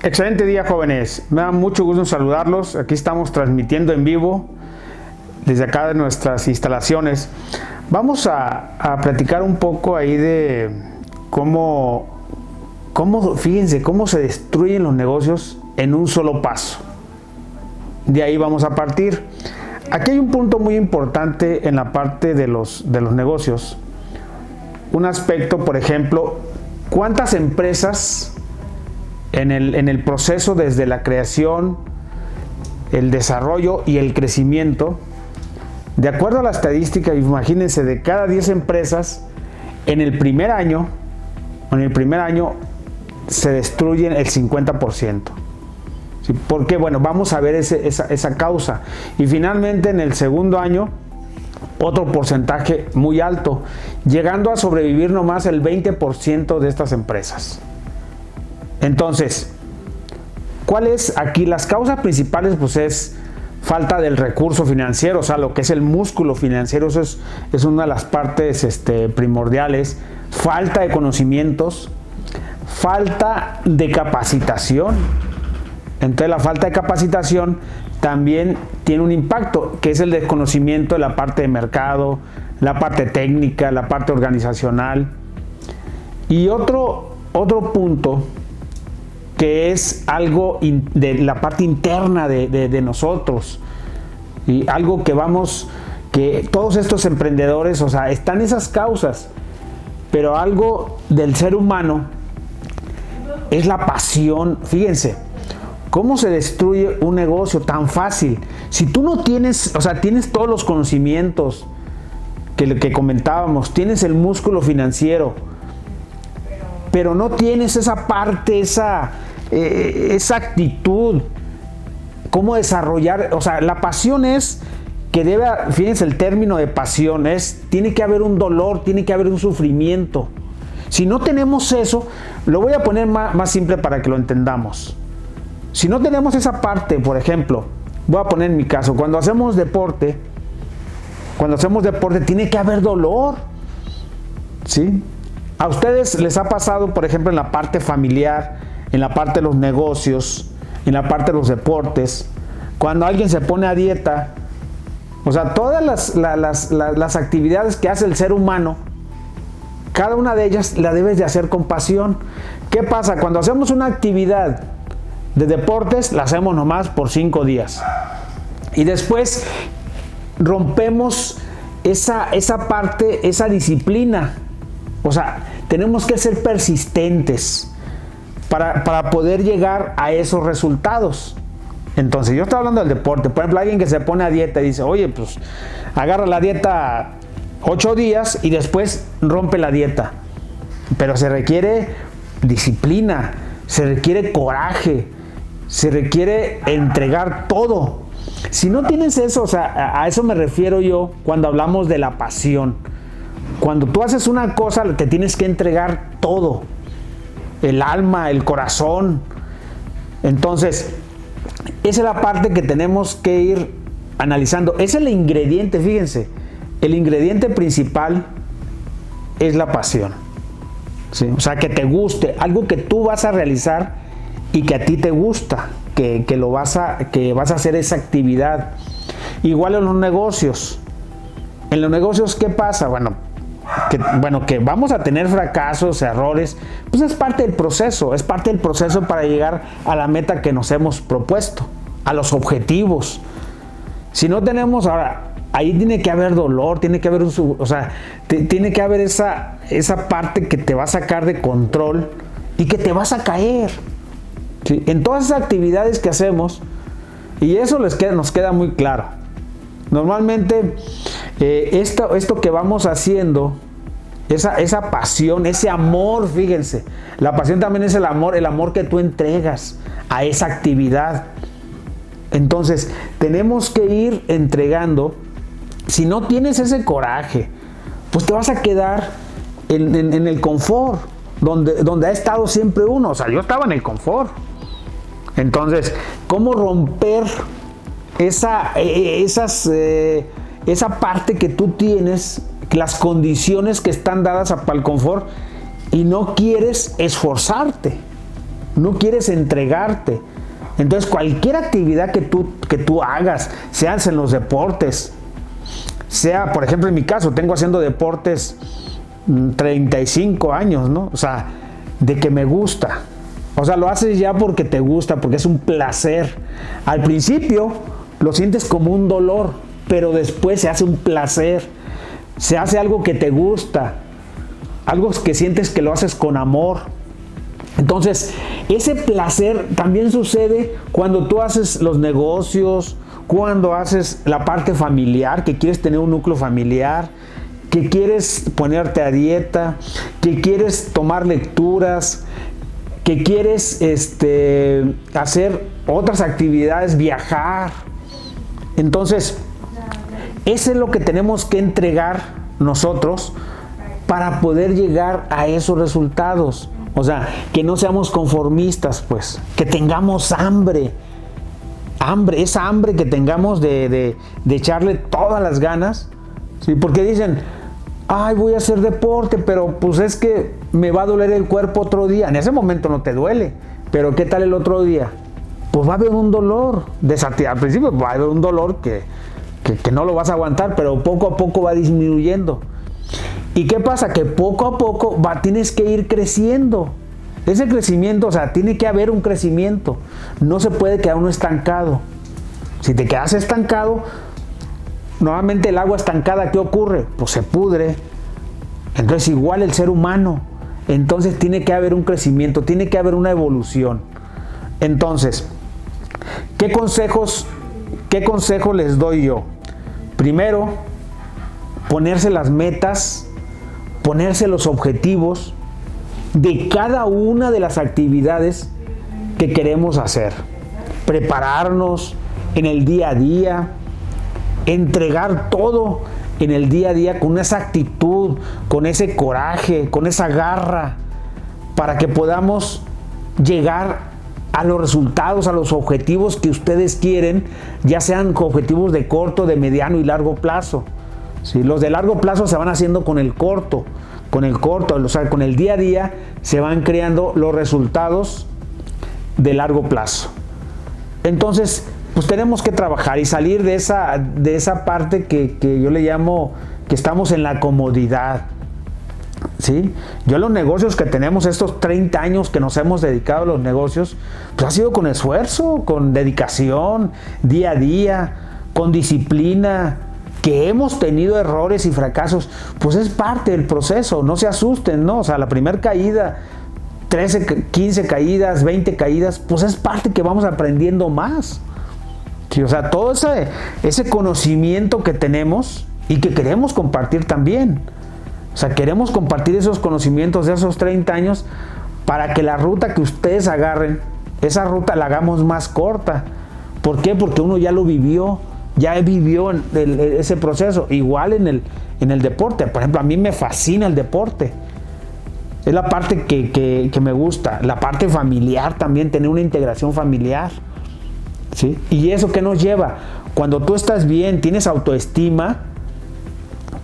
Excelente día, jóvenes. Me da mucho gusto saludarlos. Aquí estamos transmitiendo en vivo desde acá de nuestras instalaciones. Vamos a platicar un poco ahí de fíjense, cómo se destruyen los negocios en un solo paso. De ahí vamos a partir. Aquí hay un punto muy importante en la parte de los negocios. Un aspecto, por ejemplo, ¿cuántas empresas en el proceso desde la creación, el desarrollo y el crecimiento, de acuerdo a la estadística, imagínense, de cada 10 empresas, en el primer año se destruyen el 50%? ¿Sí? ¿Por qué? Bueno, vamos a ver esa causa. Y finalmente en el segundo año, otro porcentaje muy alto, llegando a sobrevivir nomás el 20% de estas empresas. Entonces, ¿cuáles aquí las causas principales? Pues es falta del recurso financiero, o sea, lo que es el músculo financiero, eso es una de las partes primordiales. Falta de conocimientos, falta de capacitación. Entonces, la falta de capacitación también tiene un impacto, que es el desconocimiento de la parte de mercado, la parte técnica, la parte organizacional. Y otro punto, que es algo de la parte interna de nosotros, y algo que todos estos emprendedores, o sea, están esas causas, pero algo del ser humano es la pasión. Fíjense, ¿cómo se destruye un negocio tan fácil? Si tú no tienes, o sea, tienes todos los conocimientos que comentábamos, tienes el músculo financiero, pero no tienes esa parte, esa actitud, cómo desarrollar, o sea, la pasión es que fíjense el término de pasión, tiene que haber un dolor, tiene que haber un sufrimiento. Si no tenemos eso, lo voy a poner más simple para que lo entendamos. Si no tenemos esa parte, por ejemplo, voy a poner en mi caso, cuando hacemos deporte tiene que haber dolor, ¿sí? A ustedes les ha pasado, por ejemplo, en la parte familiar, en la parte de los negocios, en la parte de los deportes, cuando alguien se pone a dieta, o sea, todas las actividades que hace el ser humano, cada una de ellas la debes de hacer con pasión. ¿Qué pasa? Cuando hacemos una actividad de deportes, la hacemos nomás por 5 días. Y después rompemos esa parte, esa disciplina. O sea, tenemos que ser persistentes para poder llegar a esos resultados. Entonces, yo estoy hablando del deporte. Por ejemplo, alguien que se pone a dieta y dice, oye, pues agarra la dieta 8 días y después rompe la dieta. Pero se requiere disciplina, se requiere coraje, se requiere entregar todo. Si no tienes eso, o sea, a eso me refiero yo cuando hablamos de la pasión. Cuando tú haces una cosa, te tienes que entregar todo. El alma, el corazón. Entonces, esa es la parte que tenemos que ir analizando. Ese es el ingrediente, fíjense. El ingrediente principal es la pasión. ¿Sí? O sea, que te guste. Algo que tú vas a realizar y que a ti te gusta. Que vas a hacer esa actividad. Igual en los negocios. En los negocios, ¿qué pasa? Que vamos a tener fracasos, errores, pues es parte del proceso para llegar a la meta que nos hemos propuesto, a los objetivos. Si no tenemos, ahora, ahí tiene que haber dolor, tiene que haber tiene que haber esa parte que te va a sacar de control y que te vas a caer. ¿Sí? En todas esas actividades que hacemos, y eso nos queda muy claro. Normalmente, esto que vamos haciendo, esa pasión, ese amor, fíjense, la pasión también es el amor que tú entregas a esa actividad. Entonces, tenemos que ir entregando. Si no tienes ese coraje, pues te vas a quedar en el confort, donde ha estado siempre uno. O sea, yo estaba en el confort. Entonces, ¿cómo romper esa parte que tú tienes, las condiciones que están dadas para el confort, y no quieres esforzarte? no quieres entregarte. Entonces cualquier actividad que tú hagas, sean en los deportes, sea, por ejemplo, en mi caso, tengo haciendo deportes 35 años, ¿no? O sea, de que me gusta. O sea, lo haces ya porque te gusta, porque es un placer. Al principio lo sientes como un dolor, pero después se hace un placer. Se hace algo que te gusta, algo que sientes que lo haces con amor. Entonces, ese placer también sucede cuando tú haces los negocios, cuando haces la parte familiar, que quieres tener un núcleo familiar, que quieres ponerte a dieta, que quieres tomar lecturas, que quieres hacer otras actividades, viajar. Entonces, eso es lo que tenemos que entregar nosotros para poder llegar a esos resultados. O sea, que no seamos conformistas, pues, que tengamos hambre, esa hambre que tengamos de echarle todas las ganas, ¿sí? Porque dicen, ay, voy a hacer deporte, pero pues es que me va a doler el cuerpo otro día. En ese momento no te duele, pero ¿qué tal el otro día? Pues va a haber un dolor, al principio va a haber un dolor que no lo vas a aguantar, pero poco a poco va disminuyendo. ¿Y qué pasa? Que poco a poco tienes que ir creciendo. Ese crecimiento, o sea, tiene que haber un crecimiento. No se puede quedar uno estancado. Si te quedas estancado, normalmente el agua estancada, ¿qué ocurre? Pues se pudre. Entonces igual el ser humano. Entonces tiene que haber un crecimiento, tiene que haber una evolución. Entonces, ¿qué consejos les doy yo? Primero, ponerse las metas, ponerse los objetivos de cada una de las actividades que queremos hacer. Prepararnos en el día a día, entregar todo en el día a día con esa actitud, con ese coraje, con esa garra, para que podamos llegar a los resultados, a los objetivos que ustedes quieren, ya sean objetivos de corto, de mediano y largo plazo. ¿Sí? Los de largo plazo se van haciendo con el corto, o sea, con el día a día se van creando los resultados de largo plazo. Entonces, pues tenemos que trabajar y salir de esa parte que yo le llamo que estamos en la comodidad. ¿Sí? Yo en los negocios que tenemos, estos 30 años que nos hemos dedicado a los negocios, pues ha sido con esfuerzo, con dedicación, día a día, con disciplina, que hemos tenido errores y fracasos, pues es parte del proceso, no se asusten, ¿no? O sea, la primera caída, 13, 15 caídas, 20 caídas, pues es parte que vamos aprendiendo más. ¿Sí? O sea, todo ese conocimiento que tenemos y que queremos compartir también. O sea, queremos compartir esos conocimientos de esos 30 años para que la ruta que ustedes agarren, esa ruta la hagamos más corta. ¿Por qué? Porque uno ya lo vivió, ya vivió ese proceso. Igual en el deporte. Por ejemplo, a mí me fascina el deporte. Es la parte que me gusta. La parte familiar también, tener una integración familiar. ¿Sí? ¿Y eso qué nos lleva? Cuando tú estás bien, tienes autoestima,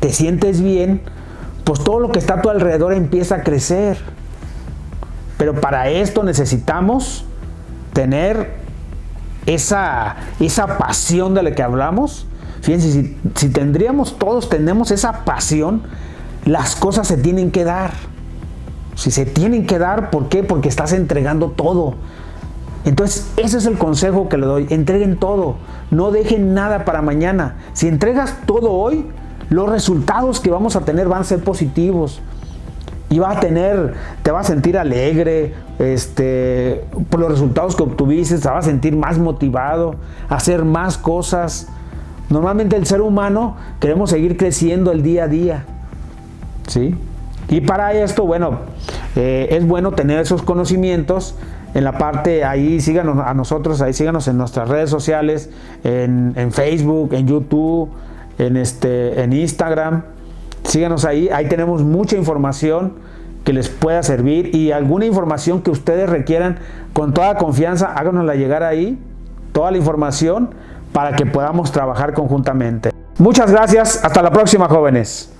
te sientes bien, pues todo lo que está a tu alrededor empieza a crecer. Pero para esto necesitamos tener esa pasión de la que hablamos. Fíjense, si todos tenemos esa pasión, las cosas se tienen que dar. Si se tienen que dar, ¿por qué? Porque estás entregando todo. Entonces, ese es el consejo que le doy. Entreguen todo. No dejen nada para mañana. Si entregas todo hoy, los resultados que vamos a tener van a ser positivos. Y te vas a sentir alegre, por los resultados que obtuviste, te vas a sentir más motivado, a hacer más cosas. Normalmente el ser humano queremos seguir creciendo el día a día. ¿Sí? Y para esto, bueno, es bueno tener esos conocimientos. En la parte, ahí síganos a nosotros, ahí síganos en nuestras redes sociales, en Facebook, en YouTube, en Instagram. Síganos ahí tenemos mucha información que les pueda servir, y alguna información que ustedes requieran, con toda confianza, háganosla llegar ahí, toda la información, para que podamos trabajar conjuntamente. Muchas gracias, hasta la próxima, jóvenes.